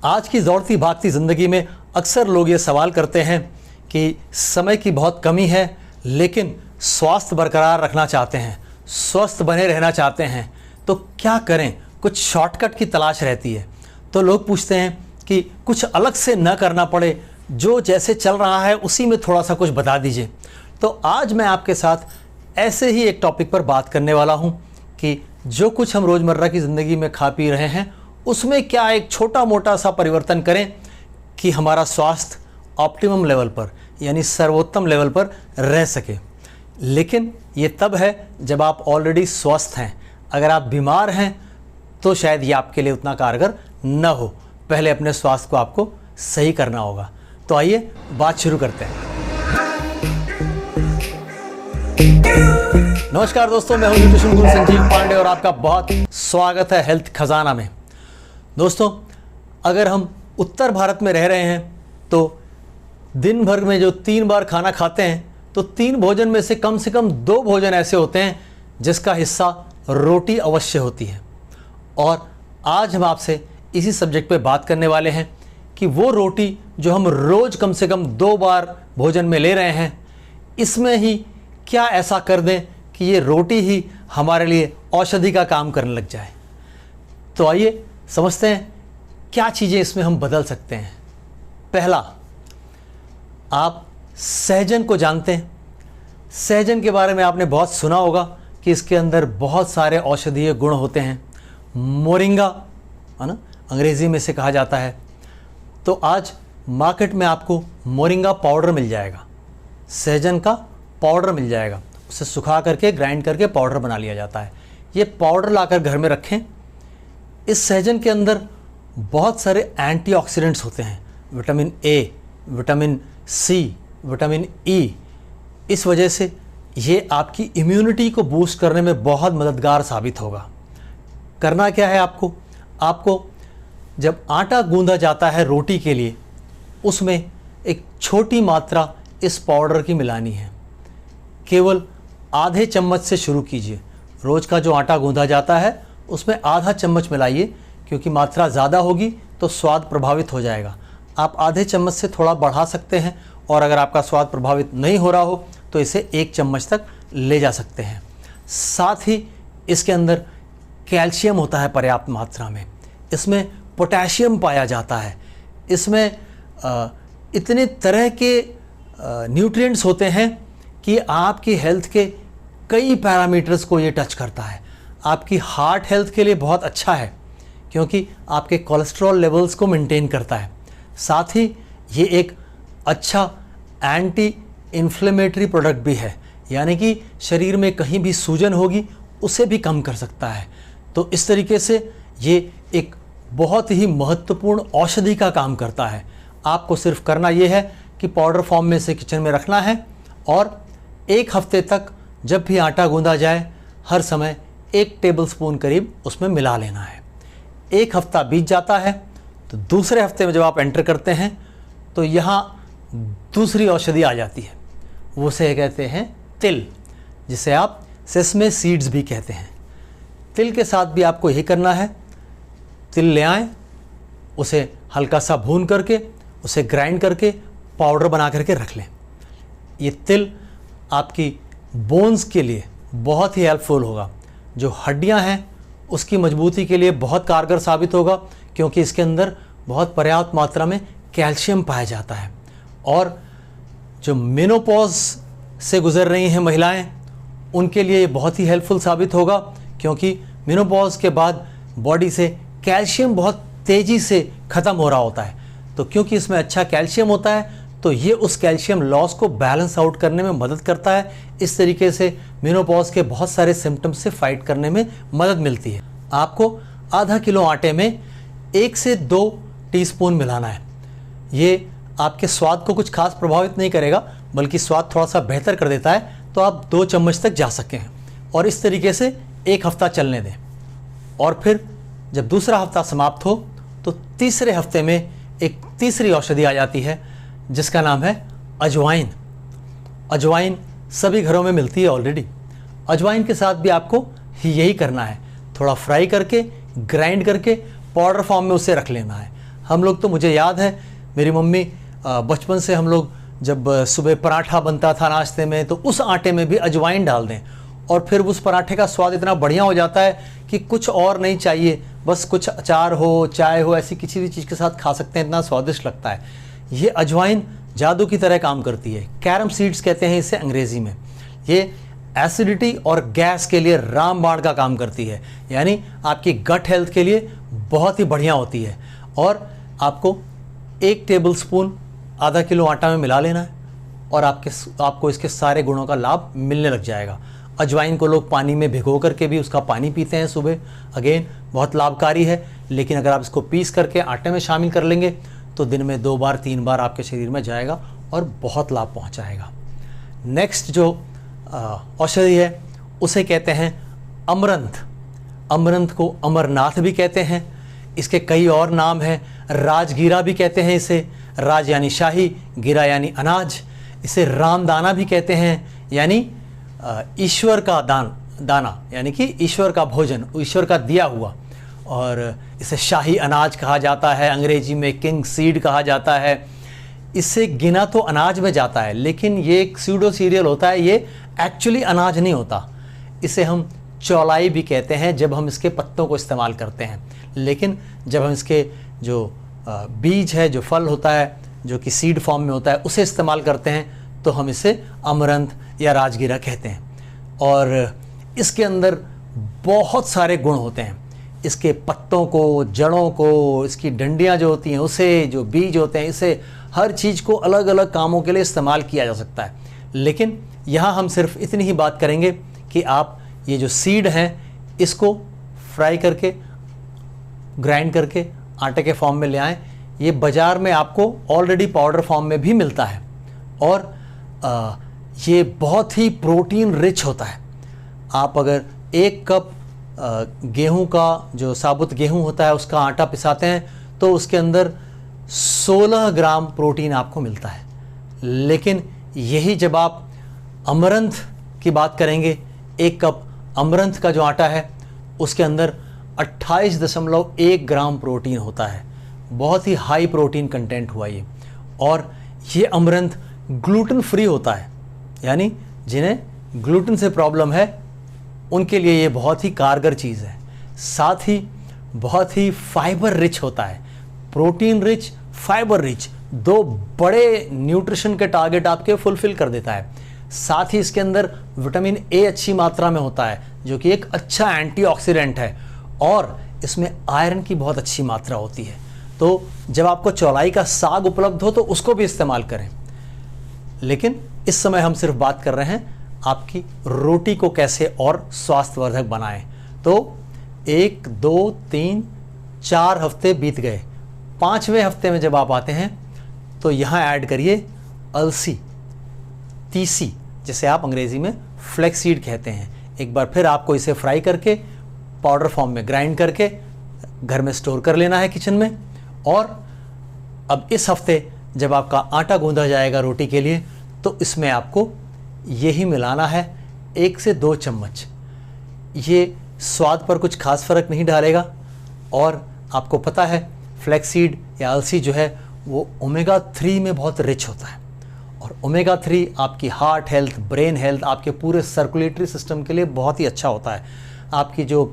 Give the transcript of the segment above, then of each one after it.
आज की दौड़ती भागती ज़िंदगी में अक्सर लोग ये सवाल करते हैं कि समय की बहुत कमी है, लेकिन स्वास्थ्य बरकरार रखना चाहते हैं, स्वस्थ बने रहना चाहते हैं, तो क्या करें? कुछ शॉर्टकट की तलाश रहती है। तो लोग पूछते हैं कि कुछ अलग से न करना पड़े, जो जैसे चल रहा है उसी में थोड़ा सा कुछ बता दीजिए। तो आज मैं आपके साथ ऐसे ही एक टॉपिक पर बात करने वाला हूँ कि जो कुछ हम रोज़मर्रा की ज़िंदगी में खा पी रहे हैं, उसमें क्या एक छोटा मोटा सा परिवर्तन करें कि हमारा स्वास्थ्य ऑप्टिमम लेवल पर यानी सर्वोत्तम लेवल पर रह सके। लेकिन ये तब है जब आप ऑलरेडी स्वस्थ हैं। अगर आप बीमार हैं तो शायद ये आपके लिए उतना कारगर न हो। पहले अपने स्वास्थ्य को आपको सही करना होगा। तो आइए बात शुरू करते हैं। नमस्कार दोस्तों, मैं हूं न्यूट्रिशन गुरु संजीव पांडे और आपका बहुत स्वागत है हेल्थ खजाना में। दोस्तों, अगर हम उत्तर भारत में रह रहे हैं तो दिन भर में जो 3 बार खाना खाते हैं, तो 3 भोजन में से कम 2 भोजन ऐसे होते हैं जिसका हिस्सा रोटी अवश्य होती है। और आज हम आपसे इसी सब्जेक्ट पे बात करने वाले हैं कि वो रोटी जो हम रोज़ कम से कम 2 बार भोजन में ले रहे हैं, इसमें ही क्या ऐसा कर दें कि ये रोटी ही हमारे लिए औषधि का काम करने लग जाए। तो आइए समझते हैं क्या चीज़ें इसमें हम बदल सकते हैं। पहला, आप सहजन को जानते हैं। सहजन के बारे में आपने बहुत सुना होगा कि इसके अंदर बहुत सारे औषधीय गुण होते हैं। मोरिंगा है ना, अंग्रेज़ी में से कहा जाता है। तो आज मार्केट में आपको मोरिंगा पाउडर मिल जाएगा, सहजन का पाउडर मिल जाएगा। उसे सुखा करके ग्राइंड करके पाउडर बना लिया जाता है। ये पाउडर लाकर घर में रखें। इस सहजन के अंदर बहुत सारे एंटीऑक्सीडेंट्स होते हैं, vitamin A, vitamin C, vitamin E. इस वजह से ये आपकी इम्यूनिटी को बूस्ट करने में बहुत मददगार साबित होगा। करना क्या है आपको जब आटा गूंदा जाता है रोटी के लिए, उसमें एक छोटी मात्रा इस पाउडर की मिलानी है। केवल आधे चम्मच से शुरू कीजिए। रोज़ का जो आटा गूंदा जाता है उसमें आधा चम्मच मिलाइए, क्योंकि मात्रा ज़्यादा होगी तो स्वाद प्रभावित हो जाएगा। आप आधे चम्मच से थोड़ा बढ़ा सकते हैं, और अगर आपका स्वाद प्रभावित नहीं हो रहा हो तो इसे 1 चम्मच तक ले जा सकते हैं। साथ ही इसके अंदर कैल्शियम होता है पर्याप्त मात्रा में, इसमें पोटेशियम पाया जाता है, इसमें इतने तरह के न्यूट्रिएंट्स होते हैं कि आपकी हेल्थ के कई पैरामीटर्स को ये टच करता है। आपकी हार्ट हेल्थ के लिए बहुत अच्छा है, क्योंकि आपके कोलेस्ट्रॉल लेवल्स को मेंटेन करता है। साथ ही ये एक अच्छा एंटी इन्फ्लेमेटरी प्रोडक्ट भी है, यानी कि शरीर में कहीं भी सूजन होगी उसे भी कम कर सकता है। तो इस तरीके से ये एक बहुत ही महत्वपूर्ण औषधि का काम करता है। आपको सिर्फ करना ये है कि पाउडर फॉर्म में से किचन में रखना है, और 1 हफ्ते तक जब भी आटा गूंदा जाए हर समय 1 टेबलस्पून करीब उसमें मिला लेना है। 1 हफ्ता बीत जाता है तो दूसरे हफ्ते में जब आप एंटर करते हैं तो यहाँ दूसरी औषधि आ जाती है। वो से कहते हैं तिल, जिसे आप सेसमे सीड्स भी कहते हैं। तिल के साथ भी आपको यही करना है। तिल ले आएँ, उसे हल्का सा भून करके उसे ग्राइंड करके पाउडर बना करके रख लें। ये तिल आपकी बोन्स के लिए बहुत ही हेल्पफुल होगा। जो हड्डियां हैं उसकी मजबूती के लिए बहुत कारगर साबित होगा, क्योंकि इसके अंदर बहुत पर्याप्त मात्रा में कैल्शियम पाया जाता है। और जो मेनोपॉज से गुजर रही हैं महिलाएं, उनके लिए ये बहुत ही हेल्पफुल साबित होगा, क्योंकि मेनोपॉज के बाद बॉडी से कैल्शियम बहुत तेज़ी से ख़त्म हो रहा होता है। तो क्योंकि इसमें अच्छा कैल्शियम होता है तो ये उस कैल्शियम लॉस को बैलेंस आउट करने में मदद करता है। इस तरीके से मेनोपॉज के बहुत सारे सिम्टम्स से फाइट करने में मदद मिलती है। आपको आधा किलो आटे में 1 से 2 टीस्पून मिलाना है। ये आपके स्वाद को कुछ खास प्रभावित नहीं करेगा, बल्कि स्वाद थोड़ा सा बेहतर कर देता है। तो आप 2 चम्मच तक जा सकें, और इस तरीके से 1 हफ्ता चलने दें। और फिर जब दूसरा हफ्ता समाप्त हो तो तीसरे हफ्ते में एक तीसरी औषधि आ जाती है, जिसका नाम है अजवाइन। अजवाइन सभी घरों में मिलती है ऑलरेडी, अजवाइन के साथ भी आपको यही करना है, थोड़ा फ्राई करके ग्राइंड करके पाउडर फॉर्म में उसे रख लेना है। हम लोग तो, मुझे याद है मेरी मम्मी बचपन से हम लोग जब सुबह पराठा बनता था नाश्ते में तो उस आटे में भी अजवाइन डाल दें और फिर उस पराठे का स्वाद इतना बढ़िया हो जाता है कि कुछ और नहीं चाहिए, बस कुछ अचार हो, चाय हो, ऐसी किसी भी चीज़ के साथ खा सकते हैं, इतना स्वादिष्ट लगता है। ये अजवाइन जादू की तरह काम करती है। कैरम सीड्स कहते हैं इसे अंग्रेज़ी में। ये एसिडिटी और गैस के लिए रामबाण का काम करती है, यानी आपकी गट हेल्थ के लिए बहुत ही बढ़िया होती है। और आपको 1 टेबलस्पून आधा किलो आटा में मिला लेना है और आपको इसके सारे गुणों का लाभ मिलने लग जाएगा। अजवाइन को लोग पानी में भिगो करके भी उसका पानी पीते हैं सुबह, अगेन बहुत लाभकारी है। लेकिन अगर आप इसको पीस करके आटे में शामिल कर लेंगे तो दिन में 2 बार 3 बार आपके शरीर में जाएगा और बहुत लाभ पहुंचाएगा। नेक्स्ट जो औषधि है उसे कहते हैं अमरंथ। अमरंथ को अमरनाथ भी कहते हैं, इसके कई और नाम हैं। राजगीरा भी कहते हैं इसे, राज यानी शाही, गिरा यानी अनाज। इसे रामदाना भी कहते हैं, यानी ईश्वर का दाना, यानी कि ईश्वर का भोजन, ईश्वर का दिया हुआ। और इसे शाही अनाज कहा जाता है, अंग्रेजी में किंग सीड कहा जाता है। इससे गिना तो अनाज में जाता है, लेकिन ये एक सीडो सीरियल होता है, ये एक्चुअली अनाज नहीं होता। इसे हम चौलाई भी कहते हैं जब हम इसके पत्तों को इस्तेमाल करते हैं, लेकिन जब हम इसके जो बीज है, जो फल होता है, जो कि सीड फॉर्म में होता है, उसे इस्तेमाल करते हैं तो हम इसे अमरंथ या राजगीरा कहते हैं। और इसके अंदर बहुत सारे गुण होते हैं। इसके पत्तों को, जड़ों को, इसकी डंडियाँ जो होती हैं उसे, जो बीज होते हैं, इसे हर चीज़ को अलग अलग कामों के लिए इस्तेमाल किया जा सकता है। लेकिन यहाँ हम सिर्फ इतनी ही बात करेंगे कि आप ये जो सीड हैं इसको फ्राई करके, ग्राइंड करके आटे के फॉर्म में ले आएँ। ये बाज़ार में आपको ऑलरेडी पाउडर फॉर्म में भी मिलता है और ये बहुत ही प्रोटीन रिच होता है। आप अगर 1 कप गेहूं का, जो साबुत गेहूं होता है, उसका आटा पिसाते हैं तो उसके अंदर 16 ग्राम प्रोटीन आपको मिलता है। लेकिन यही जब आप अमरंथ की बात करेंगे, 1 कप अमरंथ का जो आटा है उसके अंदर 28.1 ग्राम प्रोटीन होता है। बहुत ही हाई प्रोटीन कंटेंट हुआ ये। और ये अमरंथ ग्लूटेन फ्री होता है, यानी जिन्हें ग्लूटेन से प्रॉब्लम है उनके लिए ये बहुत ही कारगर चीज़ है। साथ ही बहुत ही फाइबर रिच होता है, प्रोटीन रिच, फाइबर रिच, 2 बड़े न्यूट्रिशन के टारगेट आपके फुलफिल कर देता है। साथ ही इसके अंदर विटामिन ए अच्छी मात्रा में होता है, जो कि एक अच्छा एंटीऑक्सीडेंट है, और इसमें आयरन की बहुत अच्छी मात्रा होती है। तो जब आपको चौलाई का साग उपलब्ध हो तो उसको भी इस्तेमाल करें। लेकिन इस समय हम सिर्फ बात कर रहे हैं आपकी रोटी को कैसे और स्वास्थ्यवर्धक बनाएं। तो 1, 2, 3, 4 हफ्ते बीत गए। 5वें हफ्ते में जब आप आते हैं तो यहाँ ऐड करिए अलसी, तीसी, जिसे आप अंग्रेजी में फ्लैक्सीड कहते हैं। एक बार फिर आपको इसे फ्राई करके पाउडर फॉर्म में ग्राइंड करके घर में स्टोर कर लेना है किचन में। और अब इस हफ्ते जब आपका आटा गूंदा जाएगा रोटी के लिए तो इसमें आपको यही मिलाना है 1 से 2 चम्मच। ये स्वाद पर कुछ खास फर्क नहीं डालेगा। और आपको पता है फ्लैक्सीड या अलसी जो है वो ओमेगा 3 में बहुत रिच होता है, और ओमेगा 3 आपकी हार्ट हेल्थ, ब्रेन हेल्थ, आपके पूरे सर्कुलेटरी सिस्टम के लिए बहुत ही अच्छा होता है। आपकी जो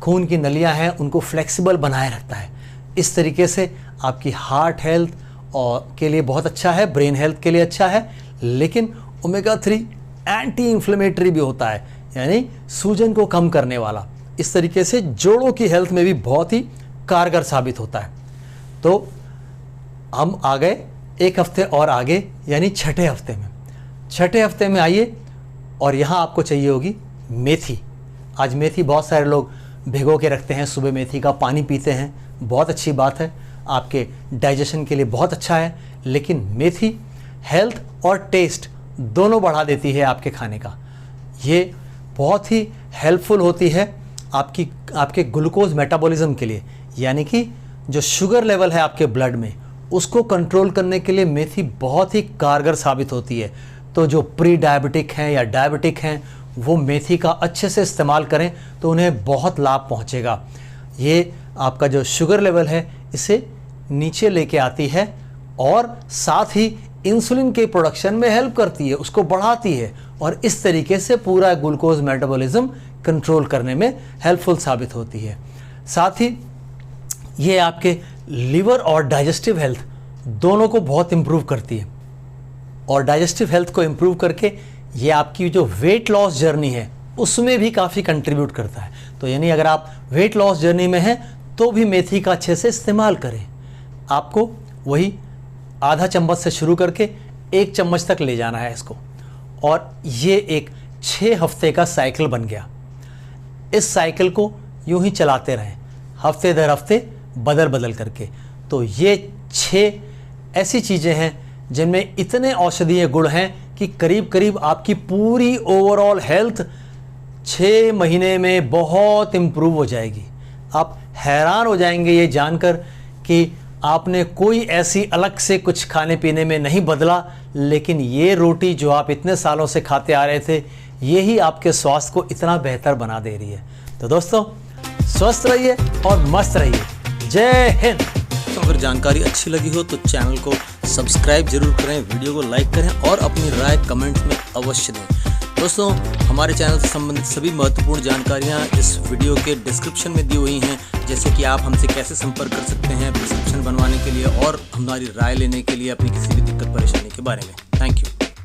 खून की नलियां हैं उनको फ्लेक्सिबल बनाए रखता है। इस तरीके से आपकी हार्ट हेल्थ और के लिए बहुत अच्छा है, ब्रेन हेल्थ के लिए अच्छा है। लेकिन ओमेगा 3 एंटी इन्फ्लेमेटरी भी होता है, यानी सूजन को कम करने वाला। इस तरीके से जोड़ों की हेल्थ में भी बहुत ही कारगर साबित होता है। तो हम आ गए 1 हफ्ते और आगे, यानी 6ठे हफ्ते में। 6ठे हफ्ते में आइए और यहाँ आपको चाहिए होगी मेथी। आज मेथी बहुत सारे लोग भिगो के रखते हैं, सुबह मेथी का पानी पीते हैं, बहुत अच्छी बात है, आपके डाइजेशन के लिए बहुत अच्छा है। लेकिन मेथी हेल्थ और टेस्ट दोनों बढ़ा देती है आपके खाने का। ये बहुत ही हेल्पफुल होती है आपके ग्लूकोज मेटाबॉलिज्म के लिए, यानी कि जो शुगर लेवल है आपके ब्लड में उसको कंट्रोल करने के लिए मेथी बहुत ही कारगर साबित होती है। तो जो प्री डायबिटिक हैं या डायबिटिक हैं वो मेथी का अच्छे से इस्तेमाल करें तो उन्हें बहुत लाभ पहुंचेगा। ये आपका जो शुगर लेवल है इसे नीचे लेके आती है और साथ ही इंसुलिन के प्रोडक्शन में हेल्प करती है, उसको बढ़ाती है और इस तरीके से पूरा ग्लूकोज मेटाबॉलिज्म कंट्रोल करने में हेल्पफुल साबित होती है। साथ ही ये आपके लिवर और डाइजेस्टिव हेल्थ दोनों को बहुत इम्प्रूव करती है और डाइजेस्टिव हेल्थ को इम्प्रूव करके ये आपकी जो वेट लॉस जर्नी है उसमें भी काफ़ी कंट्रीब्यूट करता है। तो यानी अगर आप वेट लॉस जर्नी में हैं तो भी मेथी का अच्छे से इस्तेमाल करें। आपको वही आधा चम्मच से शुरू करके 1 चम्मच तक ले जाना है इसको और ये एक 6 हफ्ते का साइकिल बन गया। इस साइकिल को यूं ही चलाते रहें, हफ्ते दर हफ्ते बदल बदल करके। तो ये 6 ऐसी चीज़ें हैं जिनमें इतने औषधीय गुण हैं कि करीब करीब आपकी पूरी ओवरऑल हेल्थ 6 महीने में बहुत इम्प्रूव हो जाएगी। आप हैरान हो जाएंगे ये जानकर कि आपने कोई ऐसी अलग से कुछ खाने पीने में नहीं बदला, लेकिन ये रोटी जो आप इतने सालों से खाते आ रहे थे यही आपके स्वास्थ्य को इतना बेहतर बना दे रही है। तो दोस्तों स्वस्थ रहिए और मस्त रहिए। जय हिंद। तो अगर जानकारी अच्छी लगी हो तो चैनल को सब्सक्राइब जरूर करें, वीडियो को लाइक करें और अपनी राय कमेंट में अवश्य दें। दोस्तों हमारे चैनल से संबंधित सभी महत्वपूर्ण जानकारियां इस वीडियो के डिस्क्रिप्शन में दी हुई हैं, जैसे कि आप हमसे कैसे संपर्क कर सकते हैं प्रिस्क्रिप्शन बनवाने के लिए और हमारी राय लेने के लिए अपनी किसी भी दिक्कत परेशानी के बारे में। Thank you.